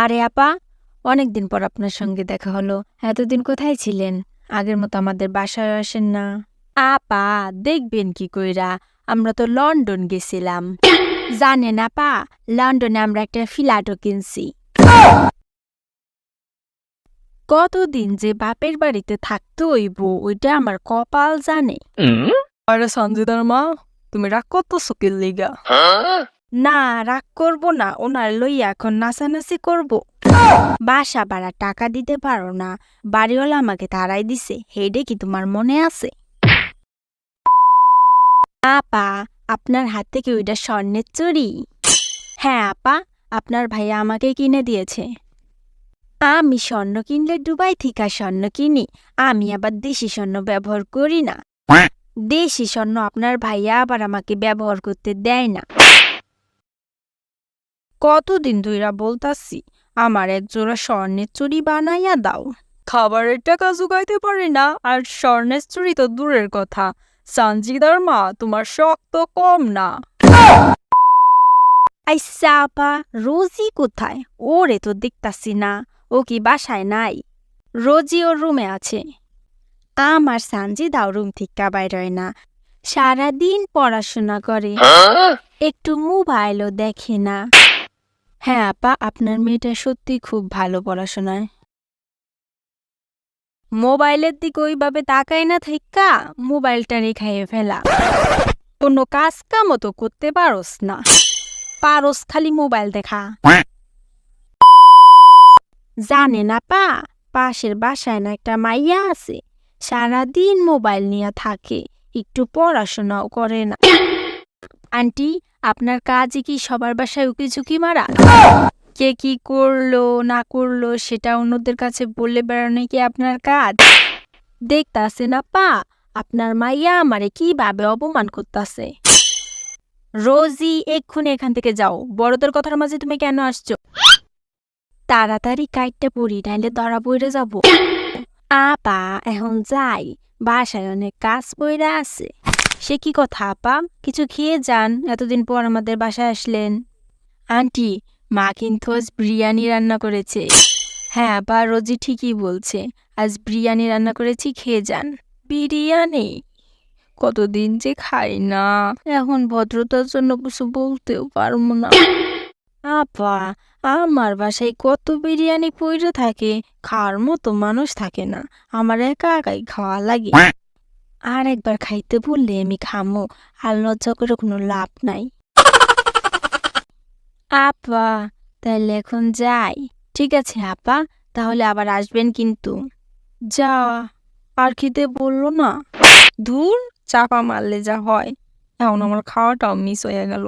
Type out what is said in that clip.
আরে আপা, অনেকদিন পর আপনার সঙ্গে দেখা হলো। এতদিন কোথায় ছিলেন? আগের মতো আমাদের বাসায় আসেন না। আপা, দেখবেন কি কইরা, আমরা তো লন্ডন গেছিলাম। জানেন আপা, লন্ডনে আমরা একটা ফ্ল্যাটও কিনছি। কতদিন যে বাপের বাড়িতে থাকতে হইব ওইটা আমার কপাল জানে। আরে সঞ্জিতার মা, তুমি রাগ করতেছো কি লিগা? না, রাগ করব না, ওনার লইয়া এখন নাচানাচি করব। বাসা ভাড়া টাকা দিতে পারো না, বাড়িওয়ালা আমাকে তাড়াই দিছে, হেডে কি তোমার মনে আছে? আপা, আপনার হাত থেকে ওইটা স্বর্ণের চুড়ি? হ্যাঁ আপা, আপনার ভাইয়া আমাকে কিনে দিয়েছে। আমি স্বর্ণ কিনলে দুবাই থেকে স্বর্ণ কিনি, আমি আবার দেশি স্বর্ণ ব্যবহার করি না। দেশি স্বর্ণ আপনার ভাইয়া আবার আমাকে ব্যবহার করতে দেয় না। কতদিন ধইরা বলতাছি আমার এক জোড়া স্বর্ণের চুড়ি বানাইয়া দাও। খাবারের টাকা জোগাইতে পারি না, আর স্বর্ণের চুরি তো দূরের কথা। সঞ্জিতার মা, তোমার শখ তো কম না। আইসা আপা, রোজি কোথায়? ওরে তো দেখতাছি না, ও কি বাসায় নাই? রোজি ওর রুমে আছে। আমার সানজিদাও রুম থেকে বাইর হয় না, সারাদিন পড়াশোনা করে, একটু মোবাইলও দেখে না। হ্যাঁ আপা, আপনার মেয়েটা সত্যি খুব ভালো পড়াশোনায়। মোবাইলের দিকে ওইভাবে তাকাই না থাইক্কা মোবাইলটা রেখাইয়ে ফেলা। কোনো কাজ কামও তো করতে পারোস না, পারোস খালি মোবাইল দেখা। জানেন আপা, পাশের বাসায় না একটা মাইয়া আছে, সারাদিন মোবাইল নিয়ে থাকে, একটু পড়াশোনাও করে না। আন্টি, আপনার কাজে কি সবার বাসায় উকি ঝুঁকি মারা? কে কি করলো না করলো সেটা অন্যদের কাছে বলে বেড়ানো কি আপনার কাজ? দেখতাছেন আপা, আপনার মাইয়া আমারে কিভাবে অপমান করতাছে। রোজি, এক্ষুনি এখান থেকে যাও, বড়দের কথার মাঝে তুমি কেন আসছো? তাড়াতাড়ি কাইটটা পড়ি, নাইলে ধরা পড়ে যাব। আপা, এখন যাই, বাসায় অনেক কাজ পইরা আছে। সে কি কথা আপা, কিছু খেয়ে যান, এতদিন পর আমাদের বাসায় আসলেন। আন্টি, মা কিন্তু আজ বিরিয়ানি রান্না করেছে। হ্যাঁ আপা, রোজি ঠিকই বলছে, আজ বিরিয়ানি রান্না করেছি, খেয়ে যান। বিরিয়ানি? কতদিন যে খাই না, এখন ভদ্রতার জন্য কিছু বলতেও পারবো না। আপা, আমার বাসায় কত বিরিয়ানি পইরে থাকে, খাওয়ার মতো মানুষ থাকে না, আমার একা একাই খাওয়া লাগে। আর একবার খাইতে বললে আমি খামো, আর লজ্জা করে কোনো লাভ নাই। আপা, তাহলে এখন যাই। ঠিক আছে আপা, তাহলে আবার আসবেন কিন্তু। যা, আর খেতে বললো না। ধুর, চাপা মারলে যা হয়, এখন আমার খাওয়াটাও মিস হয়ে গেল।